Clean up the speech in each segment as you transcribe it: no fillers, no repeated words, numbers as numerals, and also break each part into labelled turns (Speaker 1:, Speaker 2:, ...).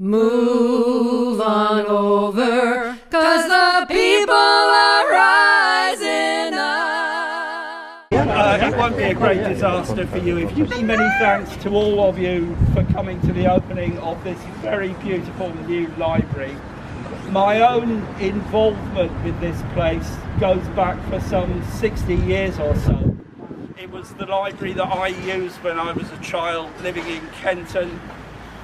Speaker 1: Move on over, 'cause the people are rising up.
Speaker 2: It won't be a great disaster for you. If you see, many thanks to all of you for coming to the opening of this very beautiful new library. My own involvement with this place goes back for some 60 years or so. It was the library that I used when I was a child living in Kenton,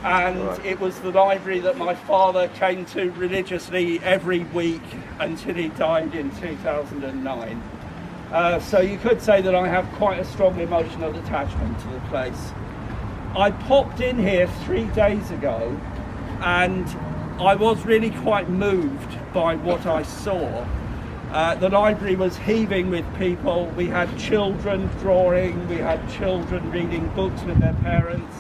Speaker 2: and it was the library that my father came to religiously every week until he died in 2009. So you could say that I have quite a strong emotional attachment to the place. I popped in here 3 days ago and I was really quite moved by what I saw. The library was heaving with people. We had children drawing, we had children reading books with their parents,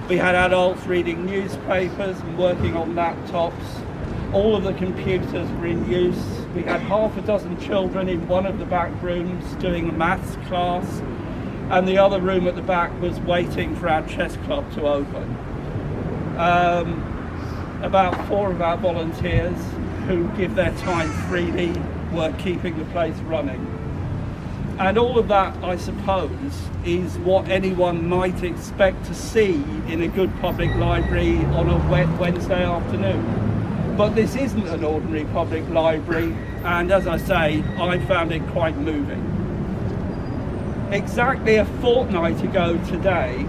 Speaker 2: we had adults reading newspapers and working on laptops. All of the computers were in use. We had half a dozen children in one of the back rooms doing a maths class, and the other room at the back was waiting for our chess club to open. About 4 of our volunteers who give their time freely were keeping the place running. And all of that, I suppose, is what anyone might expect to see in a good public library on a wet Wednesday afternoon. But this isn't an ordinary public library, and as I say, I found it quite moving. Exactly a fortnight ago today,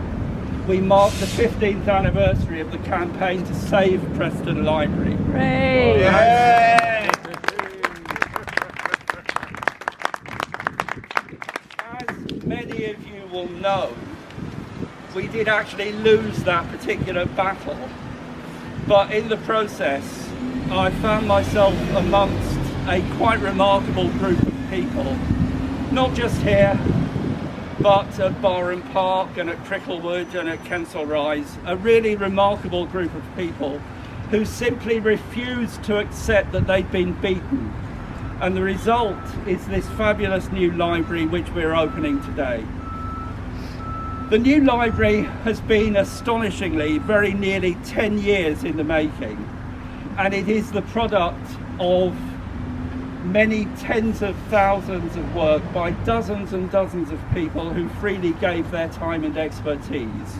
Speaker 2: we marked the 15th anniversary of the campaign to save Preston Library.
Speaker 1: Hooray!
Speaker 2: Yay! As many of you will know, we did actually lose that particular battle, but in the process I found myself amongst a quite remarkable group of people, not just here, but at Barham Park and at Cricklewood and at Kensal Rise, a really remarkable group of people who simply refused to accept that they'd been beaten. And the result is this fabulous new library which we're opening today. The new library has been astonishingly very nearly 10 years in the making, and it is the product of many tens of thousands of work by dozens and dozens of people who freely gave their time and expertise.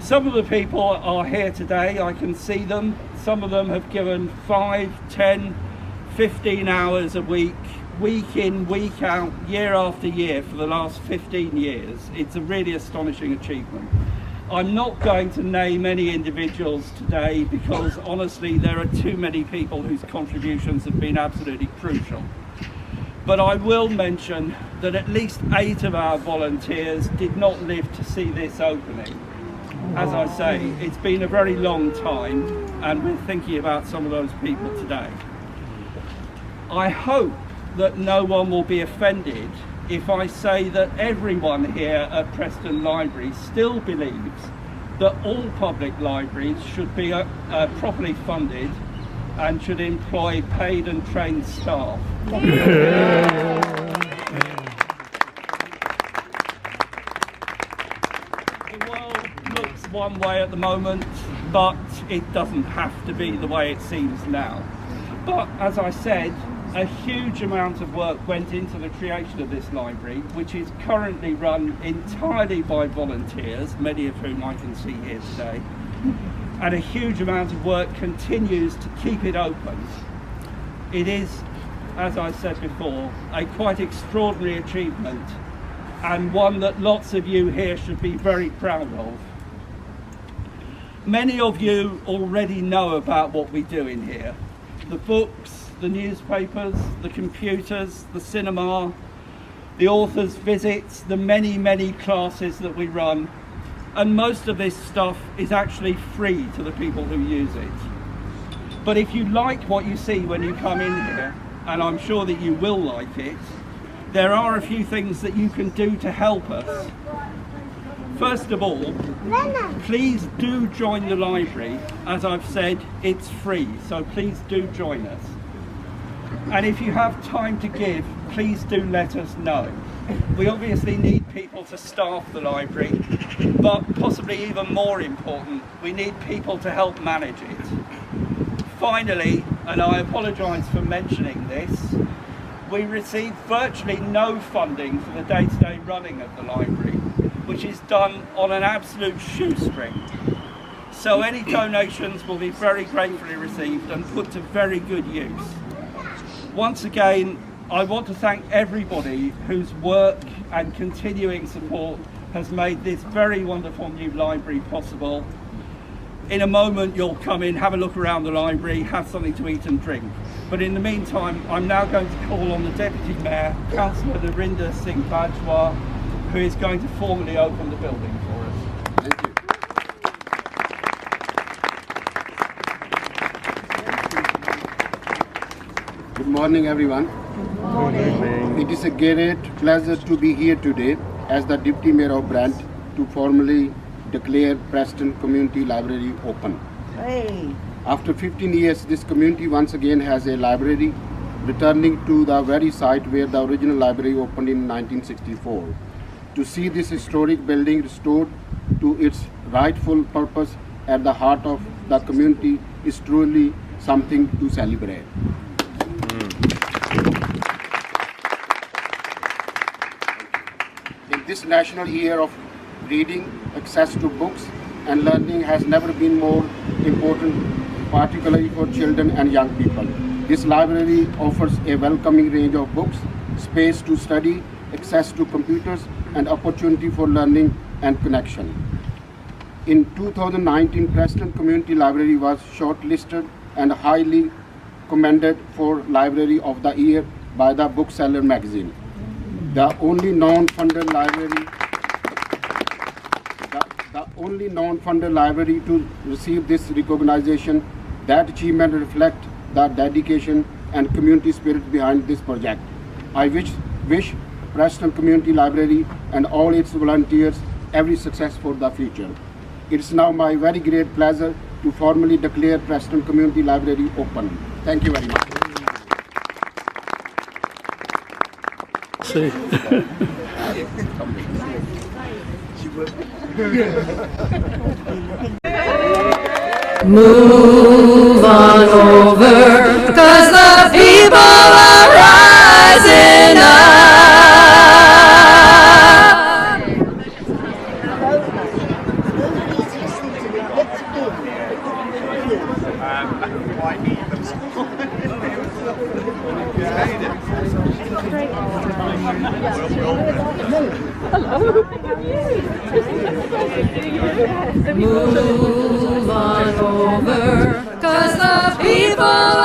Speaker 2: Some of the people are here today, I can see them. Some of them have given 5, 10, 15 hours a week, week in, week out, year after year for the last 15 years. It's a really astonishing achievement. I'm not going to name any individuals today because honestly there are too many people whose contributions have been absolutely crucial. But I will mention that at least 8 of our volunteers did not live to see this opening. As I say, it's been a very long time and we're thinking about some of those people today. I hope that no one will be offended if I say that everyone here at Preston Library still believes that all public libraries should be properly funded and should employ paid and trained staff. The world looks one way at the moment, but it doesn't have to be the way it seems now. But as I said, a huge amount of work went into the creation of this library, which is currently run entirely by volunteers, many of whom I can see here today. And a huge amount of work continues to keep it open. It is, as I said before, a quite extraordinary achievement and one that lots of you here should be very proud of. Many of you already know about what we do in here. The books, the newspapers, the computers, the cinema, the author's visits, the many, many classes that we run. And most of this stuff is actually free to the people who use it. But if you like what you see when you come in here, and I'm sure that you will like it, there are a few things that you can do to help us. First of all, please do join the library. As I've said, it's free, so please do join us. And if you have time to give, please do let us know. We obviously need people to staff the library, but possibly even more important, we need people to help manage it. Finally, and I apologise for mentioning this, we receive virtually no funding for the day-to-day running of the library, which is done on an absolute shoestring. So any donations will be very gratefully received and put to very good use. Once again, I want to thank everybody whose work and continuing support has made this very wonderful new library possible. In a moment you'll come in, have a look around the library, have something to eat and drink. But in the meantime, I'm now going to call on the Deputy Mayor, Councillor Narinder Singh Bajwa, who is going to formally open the building for us.
Speaker 3: Thank you. Good morning, everyone.
Speaker 1: Good morning.
Speaker 3: It is a great pleasure to be here today as the Deputy Mayor of Brant to formally declare Preston Community Library open.
Speaker 1: Hey.
Speaker 3: After 15 years, this community once again has a library, returning to the very site where the original library opened in 1964. To see this historic building restored to its rightful purpose at the heart of the community is truly something to celebrate. In this national year of reading, access to books and learning has never been more important, particularly for children and young people. This library offers a welcoming range of books, space to study, access to computers, and opportunity for learning and connection. In 2019, Preston Community Library was shortlisted and highly commended for Library of the Year by the Bookseller magazine. The only non-funded library to receive this recognition. That achievement reflects the dedication and community spirit behind this project. I wish Preston Community Library and all its volunteers every success for the future. It is now my very great pleasure to formally declare Preston Community Library open. Thank you very much.
Speaker 1: Move on over, 'cause the people are rising up. Move on over, 'cause the people